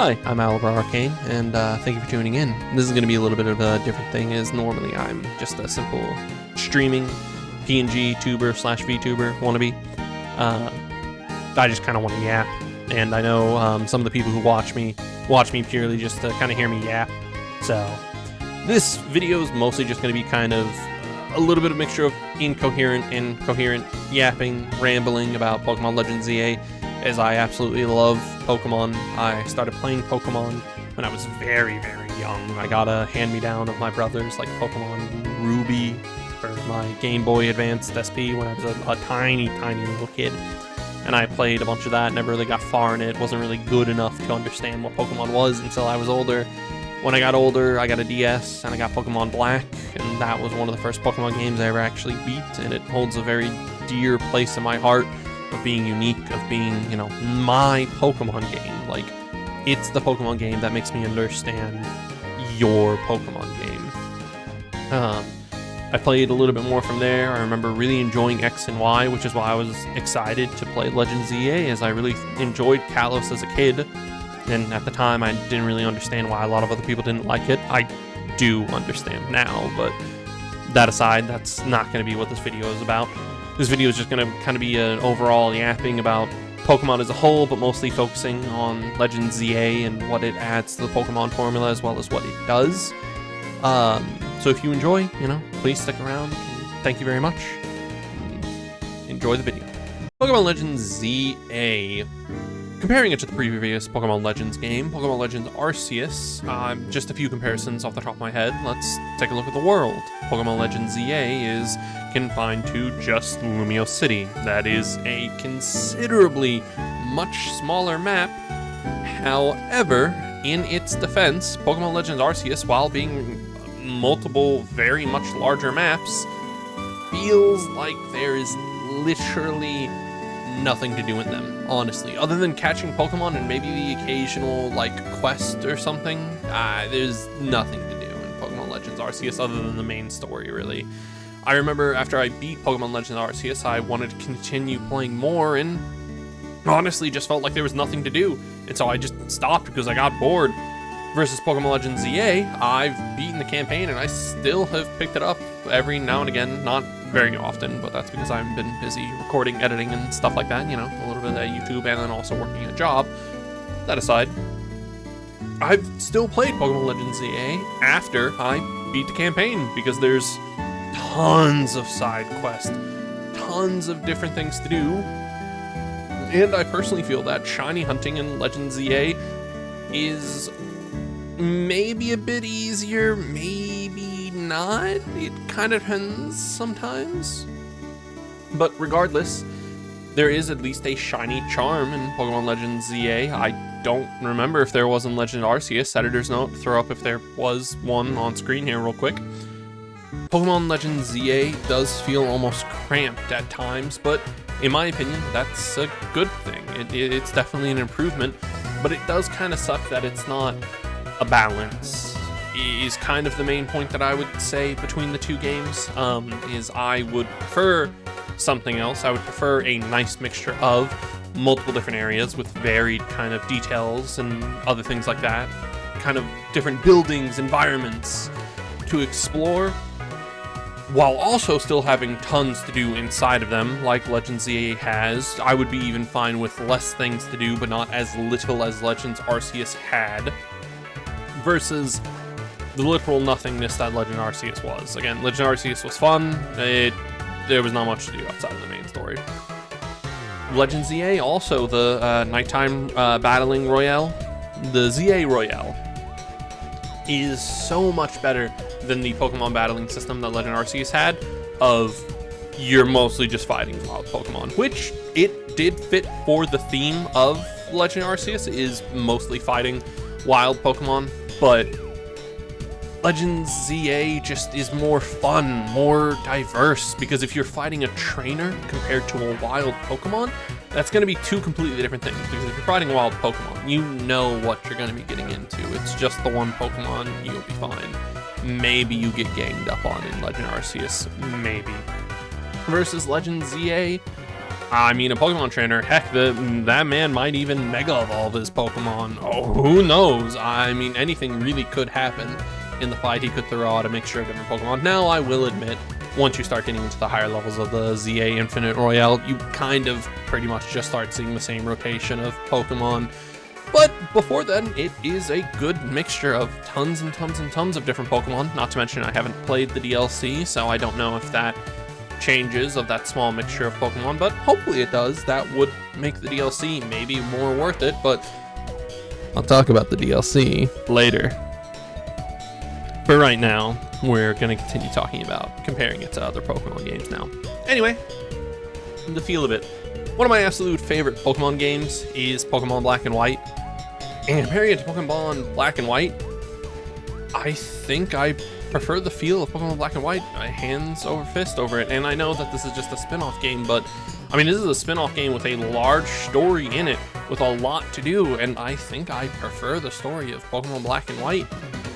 Hi, I'm Owliver Arcane, and thank you for tuning in. This is going to be a little bit of a different thing, as normally I'm just a simple streaming PNG tuber / VTuber wannabe. I just kind of want to yap, and I know some of the people who watch me purely just to kind of hear me yap. So this video is mostly just going to be kind of a little bit of mixture of incoherent and coherent yapping, rambling about Pokemon Legends ZA, as I absolutely love Pokemon. I started playing Pokemon when I was very, very young. I got a hand-me-down of my brother's, like Pokemon Ruby for my Game Boy Advanced SP when I was a tiny, tiny little kid. And I played a bunch of that, never really got far in it, wasn't really good enough to understand what Pokemon was until I was older. When I got older, I got a DS, and I got Pokemon Black, and that was one of the first Pokemon games I ever actually beat, and it holds a very dear place in my heart of being unique, of being, you know, my Pokemon game. Like, it's the Pokemon game that makes me understand your Pokemon game. I played a little bit more from there. I remember really enjoying X and Y, which is why I was excited to play Legends ZA, as I really enjoyed Kalos as a kid. And at the time, I didn't really understand why a lot of other people didn't like it. I do understand now, but that aside, that's not going to be what this video is about. This video is just going to kind of be an overall yapping about Pokemon as a whole, but mostly focusing on Legends ZA and what it adds to the Pokemon formula, as well as what it does. So if you enjoy, please stick around. Thank you very much. Enjoy the video. Pokemon Legends ZA. Comparing it to the previous Pokemon Legends game, Pokemon Legends Arceus, just a few comparisons off the top of my head. Let's take a look at the world. Pokemon Legends ZA is confined to just Lumio City. That is a considerably much smaller map. However, in its defense, Pokemon Legends Arceus, while being multiple very much larger maps, feels like there is literally nothing to do in them, honestly, other than catching Pokemon and maybe the occasional quest or something. There's nothing to do in Pokemon Legends Arceus other than the main story, really. I remember after I beat Pokemon Legends Arceus, I wanted to continue playing more, and honestly just felt like there was nothing to do, and so I just stopped because I got bored. Versus Pokemon Legends ZA, I've beaten the campaign and I still have picked it up every now and again, not very often, but that's because I've been busy recording, editing, and stuff like that, a little bit of YouTube, and then also working a job. That aside, I've still played Pokemon Legends ZA after I beat the campaign, because there's tons of side quests, tons of different things to do, and I personally feel that shiny hunting in Legends ZA is maybe a bit easier, maybe not. It kind of depends sometimes. But regardless, there is at least a shiny charm in Pokemon Legends ZA. I don't remember if there was in Legend Arceus. Editor's note, throw up if there was one on screen here real quick. Pokemon Legends ZA does feel almost cramped at times, but in my opinion, that's a good thing. It's definitely an improvement, but it does kind of suck that it's not a balance, is kind of the main point that I would say between the two games. Is I would prefer something else. I would prefer a nice mixture of multiple different areas with varied kind of details and other things like that, kind of different buildings, environments to explore, while also still having tons to do inside of them, like Legends ZA has. I would be even fine with less things to do, but not as little as Legends Arceus had, versus the literal nothingness that Legend Arceus was. Again, Legend Arceus was fun. There was not much to do outside of the main story. Legend ZA, also the nighttime battling royale, the ZA Royale, is so much better than the Pokemon battling system that Legend Arceus had, of you're mostly just fighting wild Pokemon, which it did fit for the theme of Legend Arceus, is mostly fighting wild Pokemon, but Legends ZA just is more fun, more diverse, because if you're fighting a trainer compared to a wild Pokemon, that's going to be two completely different things. Because if you're fighting a wild Pokemon, you know what you're going to be getting into. It's just the one Pokemon, you'll be fine. Maybe you get ganged up on in Legend Arceus, maybe. Versus Legends ZA, I mean, a Pokemon trainer, heck, that man might even Mega Evolve his Pokemon. Oh, who knows? I mean, anything really could happen in the fight. He could throw out a mixture of different Pokemon. Now, I will admit, once you start getting into the higher levels of the ZA Infinite Royale, you kind of pretty much just start seeing the same rotation of Pokemon. But before then, it is a good mixture of tons and tons and tons of different Pokemon. Not to mention, I haven't played the DLC, so I don't know if that changes of that small mixture of Pokemon, but hopefully it does. That would make the DLC maybe more worth it, but I'll talk about the DLC later. For right now, we're going to continue talking about comparing it to other Pokemon games now. Anyway, the feel of it. One of my absolute favorite Pokemon games is Pokemon Black and White. And comparing it to Pokemon Black and White, I think I prefer the feel of Pokemon Black and White, hands over fist over it. And I know that this is just a spin-off game, but I mean, this is a spin-off game with a large story in it, with a lot to do, and I think I prefer the story of Pokemon Black and White.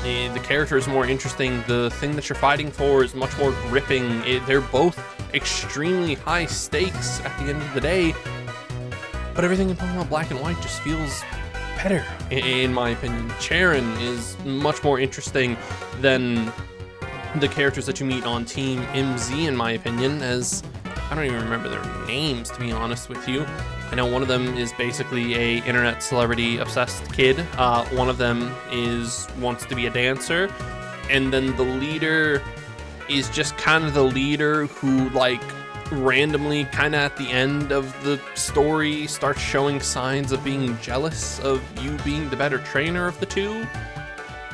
The character is more interesting, the thing that you're fighting for is much more gripping. They're both extremely high stakes at the end of the day, but everything in Pokemon Black and White just feels better, in my opinion. Cheren is much more interesting than the characters that you meet on Team MZ, in my opinion, as I don't even remember their names, to be honest with you. I know one of them is basically a internet celebrity obsessed kid. One of them wants to be a dancer, and then the leader is just kind of the leader who, like, randomly kind of at the end of the story starts showing signs of being jealous of you being the better trainer of the two,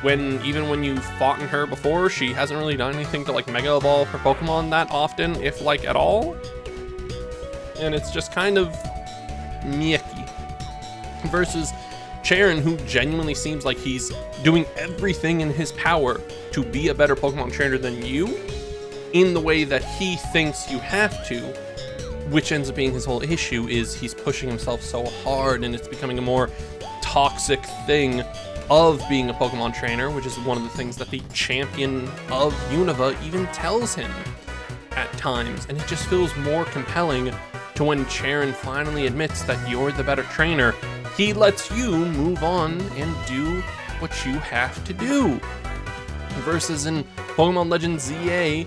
when even when you fought in her before, she hasn't really done anything to like Mega Evolve her Pokemon that often, if like at all. And it's just kind of yucky. Versus Cheren, who genuinely seems like he's doing everything in his power to be a better Pokemon trainer than you, in the way that he thinks you have to, which ends up being his whole issue, is he's pushing himself so hard and it's becoming a more toxic thing of being a Pokemon trainer, which is one of the things that the champion of Unova even tells him at times. And it just feels more compelling to when Cheren finally admits that you're the better trainer. He lets you move on and do what you have to do. Versus in Pokemon Legends ZA,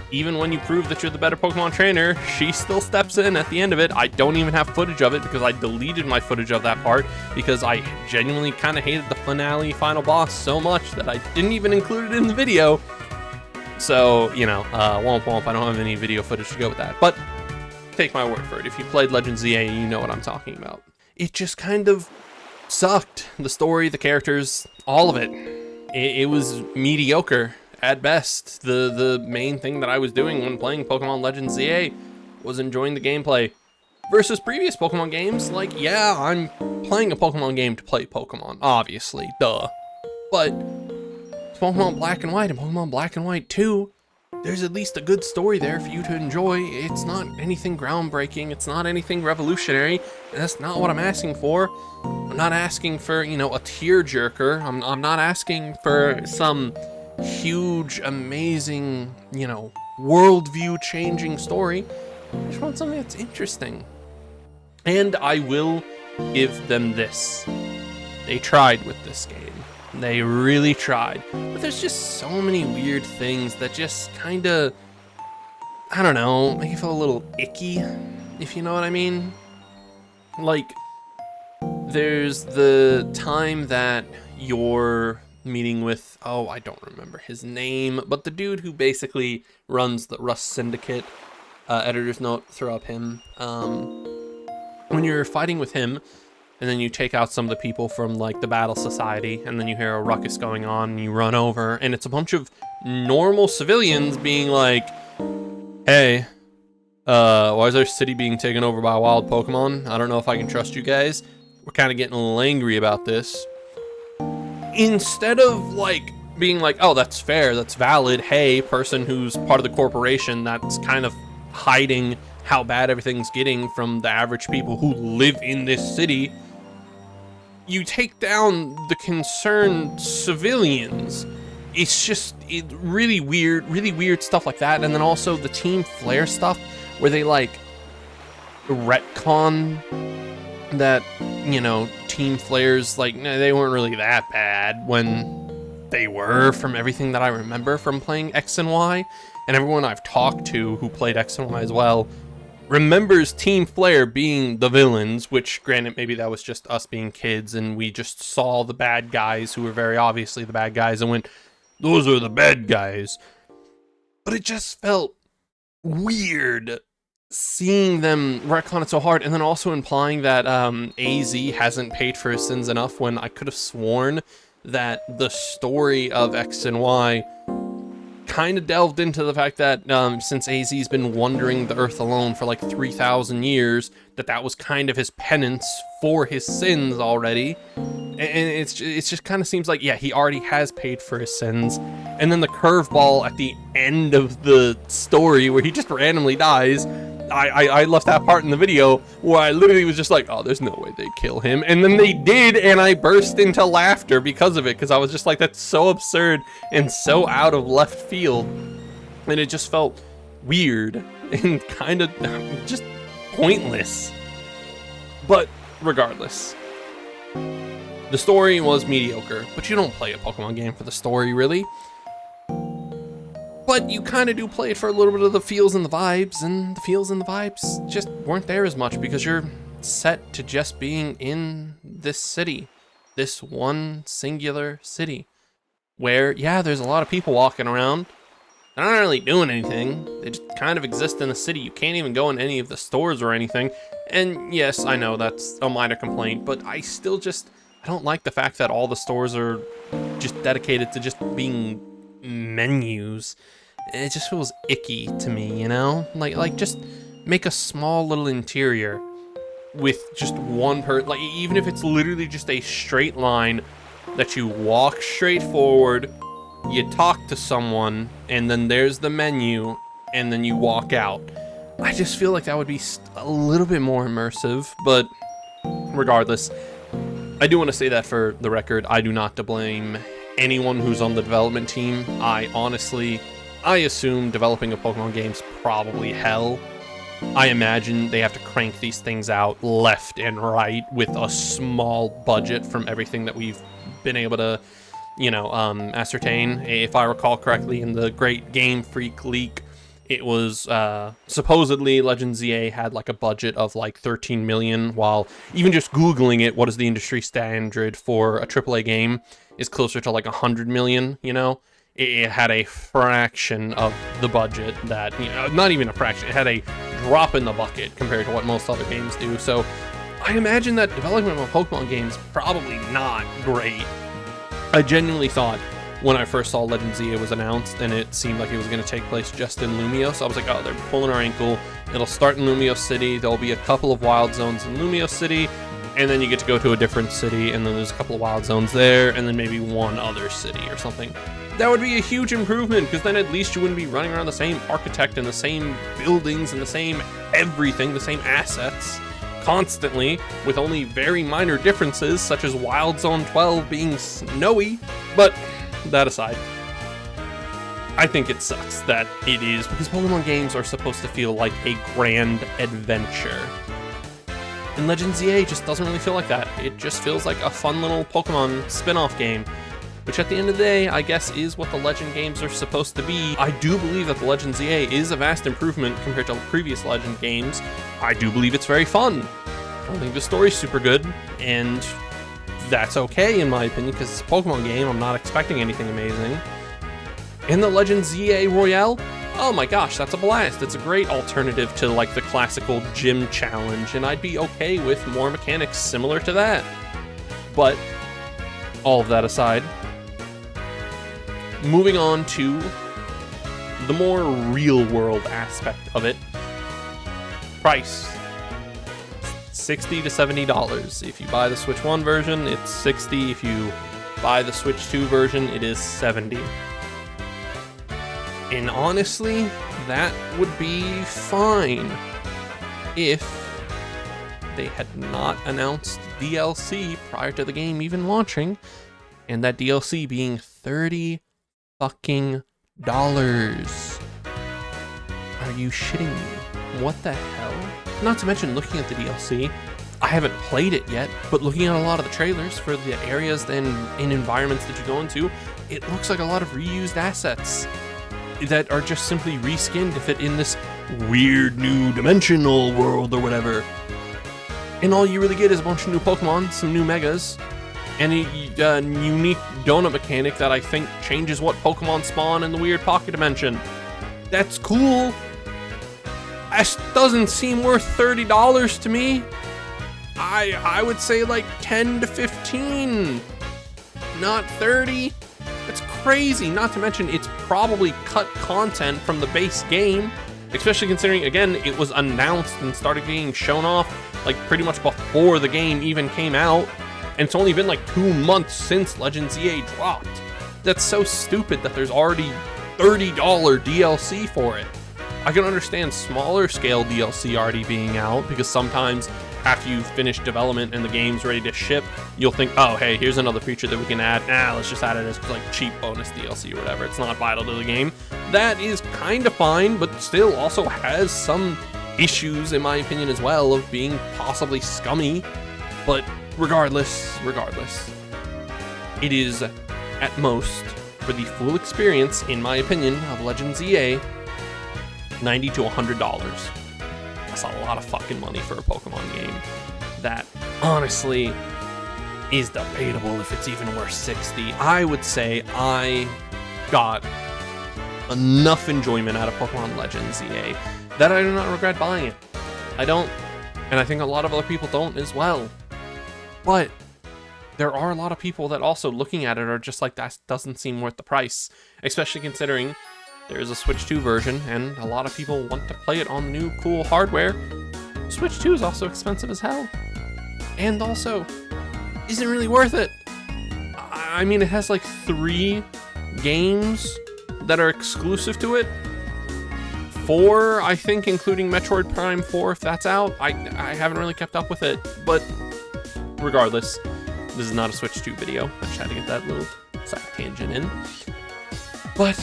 even when you prove that you're the better Pokemon trainer, she still steps in at the end of it. I don't even have footage of it because I deleted my footage of that part because I genuinely kind of hated the finale final boss so much that I didn't even include it in the video. So, you know, womp womp, I don't have any video footage to go with that. But take my word for it. If you played Legends ZA, you know what I'm talking about. It just kind of sucked. The story, the characters, all of it. It was mediocre at best. The main thing that I was doing when playing Pokemon Legends ZA was enjoying the gameplay. Versus previous Pokemon games, like, yeah, I'm playing a Pokemon game to play Pokemon, obviously, duh. But Pokemon Black and White and Pokemon Black and White 2, there's at least a good story there for you to enjoy. It's not anything groundbreaking, it's not anything revolutionary, and that's not what I'm asking for. I'm not asking for, you know, a tearjerker. I'm not asking for some huge, amazing, you know, worldview changing story. I just want something that's interesting. And I will give them this. They tried with this game. They really tried. But there's just so many weird things that just kind of, I don't know, make you feel a little icky, if you know what I mean. Like, there's the time that you're meeting with, oh, I don't remember his name, but the dude who basically runs the Rust Syndicate, editor's note, throw up him. When you're fighting with him, and then you take out some of the people from like the Battle Society, and then you hear a ruckus going on, and you run over, and it's a bunch of normal civilians being like, hey, why is our city being taken over by a wild Pokemon? I don't know if I can trust you guys. We're kind of getting a little angry about this. Instead of like being like, oh, that's fair, that's valid, hey, person who's part of the corporation that's kind of hiding how bad everything's getting from the average people who live in this city, you take down the concerned civilians. It's just really weird stuff like that. And then also the Team Flare stuff where they like retcon that, you know, Team Flare's, like, they weren't really that bad when they were, from everything that I remember from playing X and Y. And everyone I've talked to who played X and Y as well remembers Team Flare being the villains, which, granted, maybe that was just us being kids and we just saw the bad guys who were very obviously the bad guys and went, those are the bad guys. But it just felt weird seeing them retcon it so hard, and then also implying that AZ hasn't paid for his sins enough, when I could have sworn that the story of X and Y kind of delved into the fact that since AZ's been wandering the earth alone for like 3,000 years, that was kind of his penance for his sins already. And it just kind of seems like, yeah, he already has paid for his sins. And then the curveball at the end of the story where he just randomly dies, I left that part in the video where I literally was just like, oh, there's no way they'd kill him. And then they did, and I burst into laughter because of it, because I was just like, that's so absurd and so out of left field. And it just felt weird and kind of just pointless. But regardless, the story was mediocre, but you don't play a Pokemon game for the story, really. But you kind of do play it for a little bit of the feels and the vibes, and the feels and the vibes just weren't there as much because you're set to just being in this city, this one singular city, where, yeah, there's a lot of people walking around. They're not really doing anything. They just kind of exist in the city. You can't even go in any of the stores or anything. And yes, I know that's a minor complaint, but I still just, I don't like the fact that all the stores are just dedicated to just being menus. It just feels icky to me, you know? Like just make a small little interior with just one like, even if it's literally just a straight line that you walk straight forward, you talk to someone, and then there's the menu, and then you walk out. I just feel like that would be a little bit more immersive, but regardless, I do want to say that for the record, I do not to blame anyone who's on the development team. I assume developing a Pokemon game's probably hell. I imagine they have to crank these things out left and right with a small budget from everything that we've been able to, you know, ascertain. If I recall correctly, in the Great Game Freak leak, it was supposedly Legend ZA had like a budget of like 13 million, while even just Googling it, what is the industry standard for a AAA game, is closer to like 100 million, you know? It had a fraction of the budget that, you know, not even a fraction, it had a drop in the bucket compared to what most other games do. So I imagine that development of a Pokemon game is probably not great. I genuinely thought when I first saw Legend ZA was announced and it seemed like it was going to take place just in Lumiose, I was like, oh, they're pulling our ankle. It'll start in Lumiose City. There'll be a couple of wild zones in Lumiose City, and then you get to go to a different city, and then there's a couple of wild zones there, and then maybe one other city or something. That would be a huge improvement, because then at least you wouldn't be running around the same architect and the same buildings and the same everything, the same assets constantly, with only very minor differences, such as Wild Zone 12 being snowy. But that aside, I think it sucks that it is, because Pokemon games are supposed to feel like a grand adventure. And Legend ZA just doesn't really feel like that. It just feels like a fun little Pokemon spin-off game, which at the end of the day, I guess, is what the Legend games are supposed to be. I do believe that the Legend ZA is a vast improvement compared to previous Legend games. I do believe it's very fun. I don't think the story's super good, and that's okay in my opinion, because it's a Pokemon game. I'm not expecting anything amazing. And the Legend ZA Royale, oh my gosh, that's a blast. It's a great alternative to like the classical gym challenge, and I'd be okay with more mechanics similar to that. But all of that aside, moving on to the more real world aspect of it. Price. $60 to $70. If you buy the Switch 1 version, it's $60. If you buy the Switch 2 version, it is $70. And honestly, that would be fine if they had not announced DLC prior to the game even launching, and that DLC being $30 fucking dollars. Are you shitting me? what the hell? Not to mention looking at the DLC, I haven't played it yet, but looking at a lot of the trailers for the areas and in environments that you go into, it looks like a lot of reused assets that are just simply reskinned to fit in this weird new dimensional world or whatever. And all you really get is a bunch of new Pokemon, some new Megas, and a unique donut mechanic that I think changes what Pokemon spawn in the weird pocket dimension. That's cool. That doesn't seem worth $30 to me. I would say like 10 to 15, not 30. That's crazy. Not to mention it's probably cut content from the base game, especially considering, again, it was announced and started being shown off like pretty much before the game even came out. And it's only been like 2 months since Legends EA dropped. That's so stupid that there's already $30 DLC for it. I can understand smaller scale DLC already being out, because sometimes after you finish development and the game's ready to ship, you'll think, oh, hey, here's another feature that we can add. Let's just add it as like cheap bonus DLC or whatever. It's not vital to the game. That is kind of fine, but still also has some issues, in my opinion, as well, of being possibly scummy. But regardless, it is at most, for the full experience, in my opinion, of Legends EA, $90 to $100. That's a lot of fucking money for a Pokemon game. That, honestly, is debatable if it's even worth $60. I would say I got enough enjoyment out of Pokemon Legends EA that I do not regret buying it. I don't, and I think a lot of other people don't as well. But there are a lot of people that also, looking at it, are just like, that doesn't seem worth the price, especially considering there is a Switch 2 version, and a lot of people want to play it on new cool hardware. Switch 2 is also expensive as hell, and also isn't really worth it. I mean, it has like 3 games that are exclusive to it. 4, I think, including Metroid Prime 4, if that's out. I haven't really kept up with it, but regardless, this is not a Switch 2 video. I just had to get that little side tangent in. But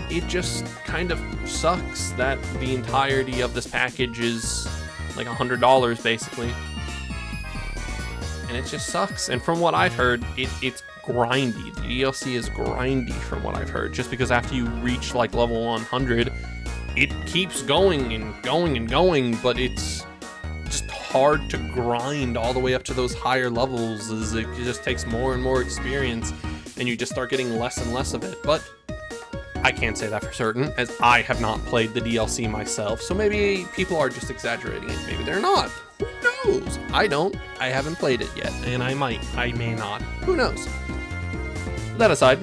it just kind of sucks that the entirety of this package is like $100 basically. And it just sucks. And from what I've heard, it's grindy. The DLC is grindy from what I've heard, just because after you reach like level 100, it keeps going and going and going, but it's just hard to grind all the way up to those higher levels, as it just takes more and more experience, and you just start getting less and less of it. But I can't say that for certain, as I have not played the DLC myself, so maybe people are just exaggerating it. Maybe they're not. Who knows? I don't. I haven't played it yet, and I might. I may not. Who knows? That aside,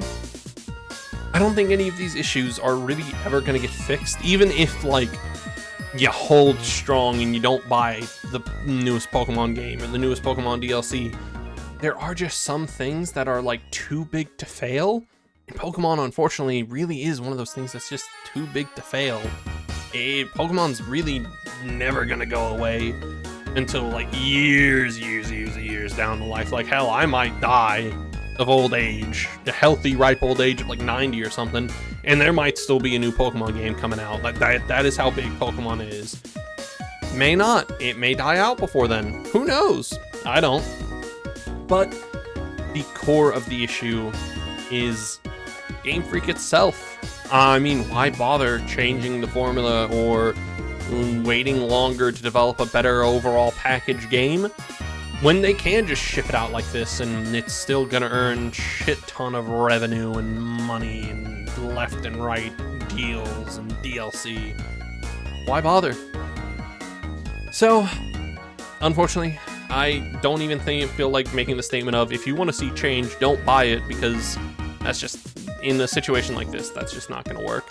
I don't think any of these issues are really ever going to get fixed, even if, like, you hold strong and you don't buy the newest Pokemon game or the newest Pokemon DLC. There are just some things that are, like, too big to fail. And Pokemon, unfortunately, really is one of those things that's just too big to fail. Pokemon's really never gonna go away until like years down the life. Like, hell, I might die of old age, a healthy, ripe old age of like 90 or something, and there might still be a new Pokemon game coming out. Like, that is how big Pokemon is. May not. It may die out before then. Who knows? I don't. But the core of the issue is Game Freak itself. I mean, why bother changing the formula or waiting longer to develop a better overall package game when they can just ship it out like this and it's still gonna earn shit ton of revenue and money and left and right deals and DLC? Why bother? So, unfortunately, I don't even feel like making the statement of, if you want to see change, don't buy it, because that's just, in a situation like this, that's just not going to work.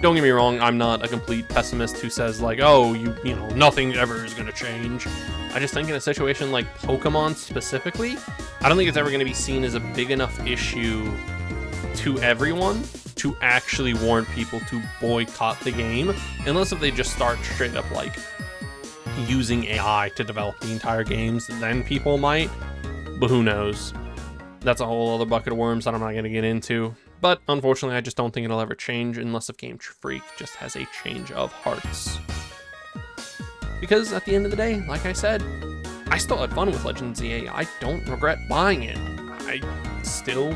Don't get me wrong, I'm not a complete pessimist who says like, oh, you know, nothing ever is going to change. I just think in a situation like Pokemon specifically, I don't think it's ever going to be seen as a big enough issue to everyone to actually warrant people to boycott the game, unless if they just start straight up like using AI to develop the entire games, then people might, but who knows? That's a whole other bucket of worms that I'm not going to get into. But unfortunately, I just don't think it'll ever change unless if Game Freak just has a change of hearts. Because at the end of the day, like I said, I still had fun with Legends EA. I don't regret buying it. I still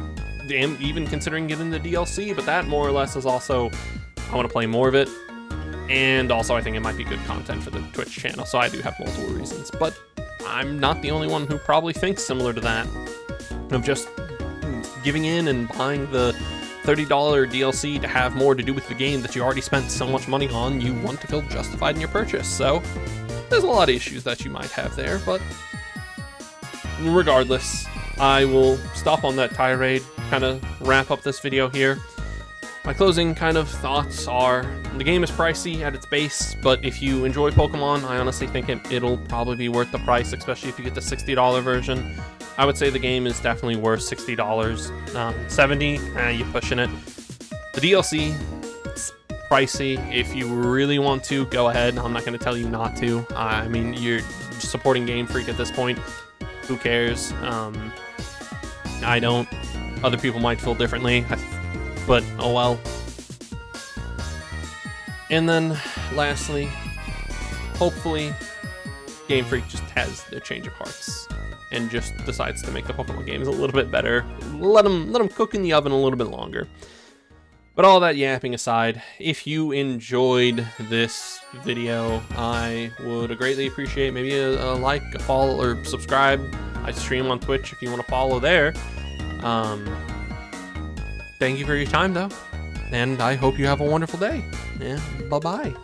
am even considering getting the DLC, but that more or less is also, I want to play more of it. And also I think it might be good content for the Twitch channel, so I do have multiple reasons. But I'm not the only one who probably thinks similar to that, of just giving in and buying the $30 DLC to have more to do with the game that you already spent so much money on. You want to feel justified in your purchase. So there's a lot of issues that you might have there, but regardless, I will stop on that tirade, kind of wrap up this video here. My closing kind of thoughts are, the game is pricey at its base, but if you enjoy Pokemon, I honestly think it'll probably be worth the price, especially if you get the $60 version. I would say the game is definitely worth $60. $70, you're pushing it. The DLC, it's pricey. If you really want to, go ahead. I'm not going to tell you not to. I mean, you're supporting Game Freak at this point. Who cares? I don't. Other people might feel differently. But oh well. And then lastly, hopefully Game Freak just has their change of hearts and just decides to make the Pokemon games a little bit better. Let them cook in the oven a little bit longer. But all that yapping aside, if you enjoyed this video, I would greatly appreciate maybe a like, a follow, or subscribe. I stream on Twitch if you want to follow there. Thank you for your time, though, and I hope you have a wonderful day. Yeah, bye-bye.